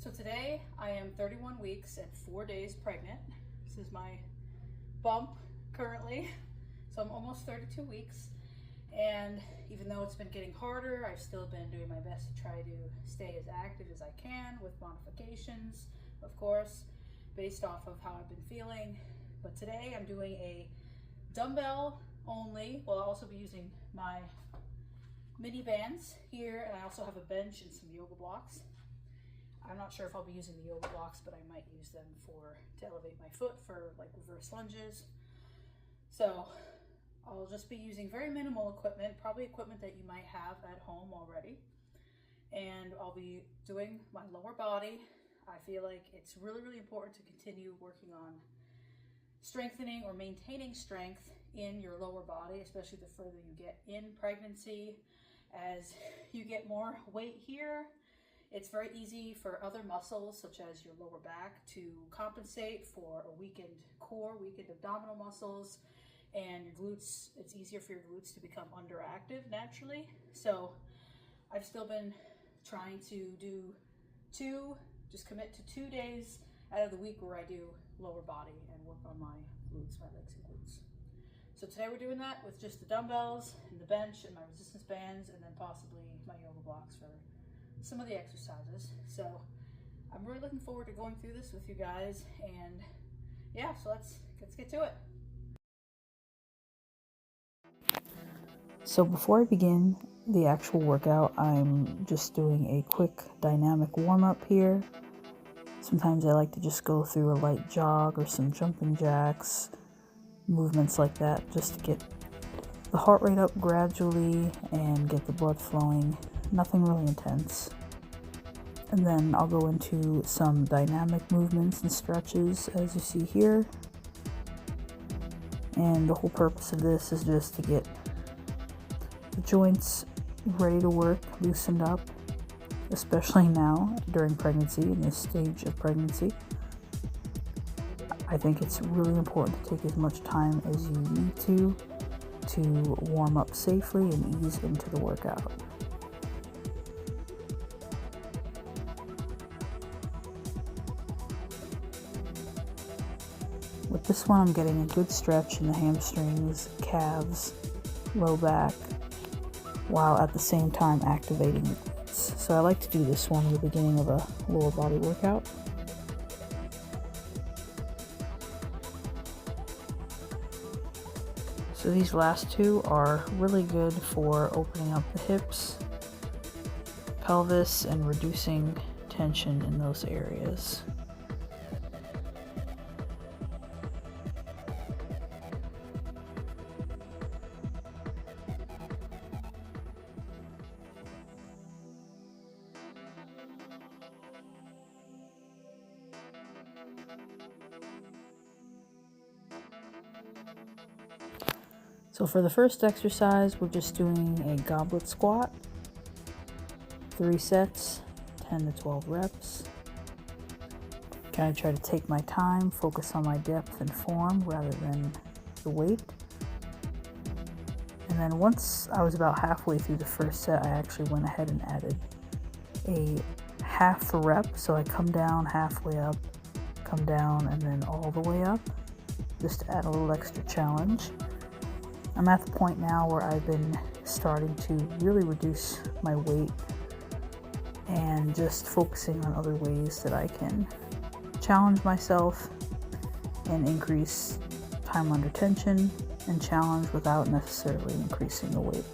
So today I am 31 weeks and 4 days pregnant. This is my bump currently. So I'm almost 32 weeks. And even though it's been getting harder, I've still been doing my best to try to stay as active as I can with modifications, of course, based off of how I've been feeling. But today I'm doing a dumbbell only. Well, I'll also be using my mini bands here, and I also have a bench and some yoga blocks. I'm not sure if I'll be using the yoga blocks, but I might use them to elevate my foot for like reverse lunges. So I'll just be using very minimal equipment, probably equipment that you might have at home already. And I'll be doing my lower body. I feel like it's really, really important to continue working on strengthening or maintaining strength in your lower body, especially the further you get in pregnancy. As you get more weight here, it's very easy for other muscles, such as your lower back, to compensate for a weakened core, weakened abdominal muscles, and your glutes. It's easier for your glutes to become underactive naturally. So I've still been trying to just commit to 2 days out of the week where I do lower body and work on my glutes, my legs and glutes. So today we're doing that with just the dumbbells and the bench and my resistance bands, and then possibly my yoga blocks for some of the exercises. So I'm really looking forward to going through this with you guys, and yeah, so let's get to it. So before I begin the actual workout, I'm just doing a quick dynamic warm-up here. Sometimes I like to just go through a light jog or some jumping jacks, movements like that, just to get the heart rate up gradually and get the blood flowing. Nothing really intense. And then I'll go into some dynamic movements and stretches, as you see here. And the whole purpose of this is just to get the joints ready to work, loosened up, especially now during pregnancy, in this stage of pregnancy. I think it's really important to take as much time as you need to warm up safely and ease into the workout. With this one, I'm getting a good stretch in the hamstrings, calves, low back, while at the same time activating the glutes. So I like to do this one at the beginning of a lower body workout. So these last two are really good for opening up the hips, pelvis, and reducing tension in those areas. So for the first exercise, we're just doing a goblet squat, 3 sets, 10 to 12 reps. Kind of try to take my time, focus on my depth and form rather than the weight. And then once I was about halfway through the first set, I actually went ahead and added a half rep. So I come down halfway up, come down, and then all the way up, just to add a little extra challenge. I'm at the point now where I've been starting to really reduce my weight and just focusing on other ways that I can challenge myself and increase time under tension and challenge without necessarily increasing the weight.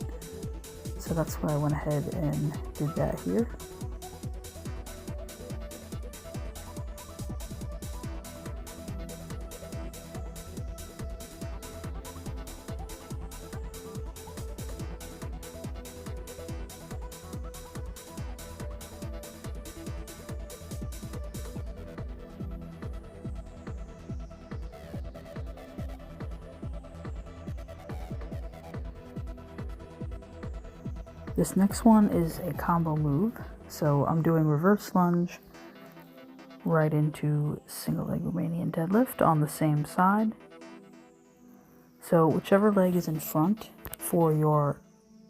So that's why I went ahead and did that here. This next one is a combo move. So I'm doing reverse lunge right into single leg Romanian deadlift on the same side. So whichever leg is in front for your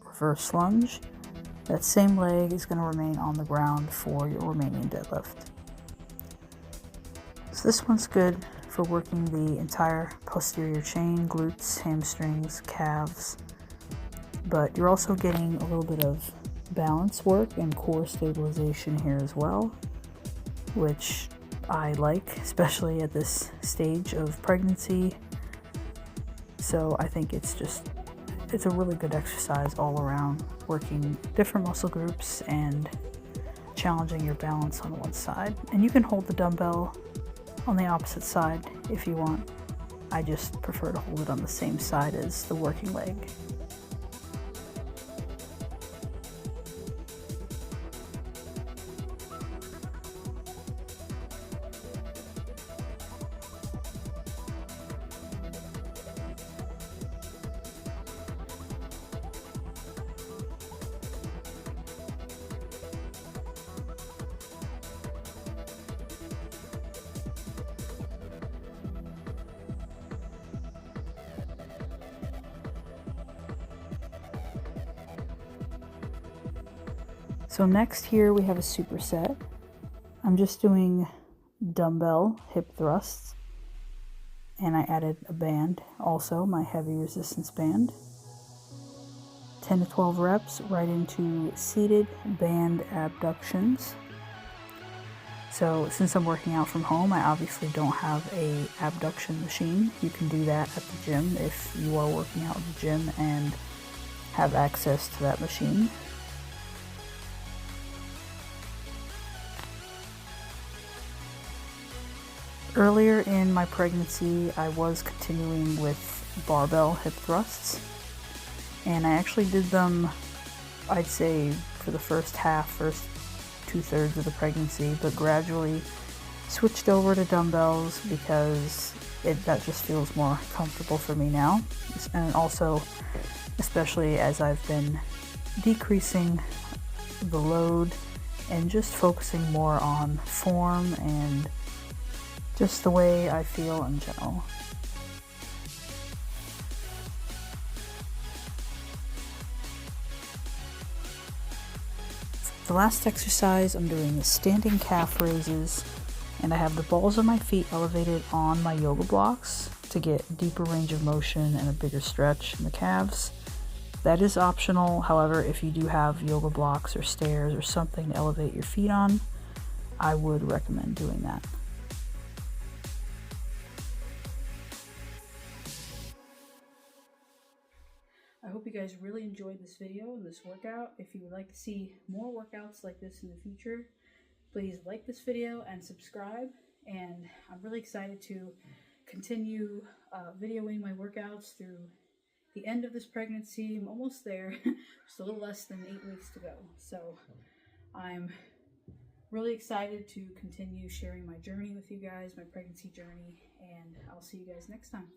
reverse lunge, that same leg is going to remain on the ground for your Romanian deadlift. So this one's good for working the entire posterior chain, glutes, hamstrings, calves, but you're also getting a little bit of balance work and core stabilization here as well, which I like, especially at this stage of pregnancy. So I think it's a really good exercise all around, working different muscle groups and challenging your balance on one side. And you can hold the dumbbell on the opposite side if you want. I just prefer to hold it on the same side as the working leg. So next here we have a superset. I'm just doing dumbbell hip thrusts, and I added a band, also my heavy resistance band. 10 to 12 reps right into seated band abductions. So since I'm working out from home, I obviously don't have a abduction machine. You can do that at the gym if you are working out in the gym and have access to that machine. Earlier in my pregnancy, I was continuing with barbell hip thrusts, and I actually did them, I'd say, for the first 2/3 of the pregnancy, but gradually switched over to dumbbells because that just feels more comfortable for me now. And also, especially as I've been decreasing the load and just focusing more on form and just the way I feel in general. The last exercise, I'm doing the standing calf raises, and I have the balls of my feet elevated on my yoga blocks to get deeper range of motion and a bigger stretch in the calves. That is optional. However, if you do have yoga blocks or stairs or something to elevate your feet on, I would recommend doing that. I hope you guys really enjoyed this video and this workout. If you would like to see more workouts like this in the future, please like this video and subscribe. And I'm really excited to continue videoing my workouts through the end of this pregnancy. I'm almost there, just a little less than 8 weeks to go. So I'm really excited to continue sharing my journey with you guys, my pregnancy journey, and I'll see you guys next time.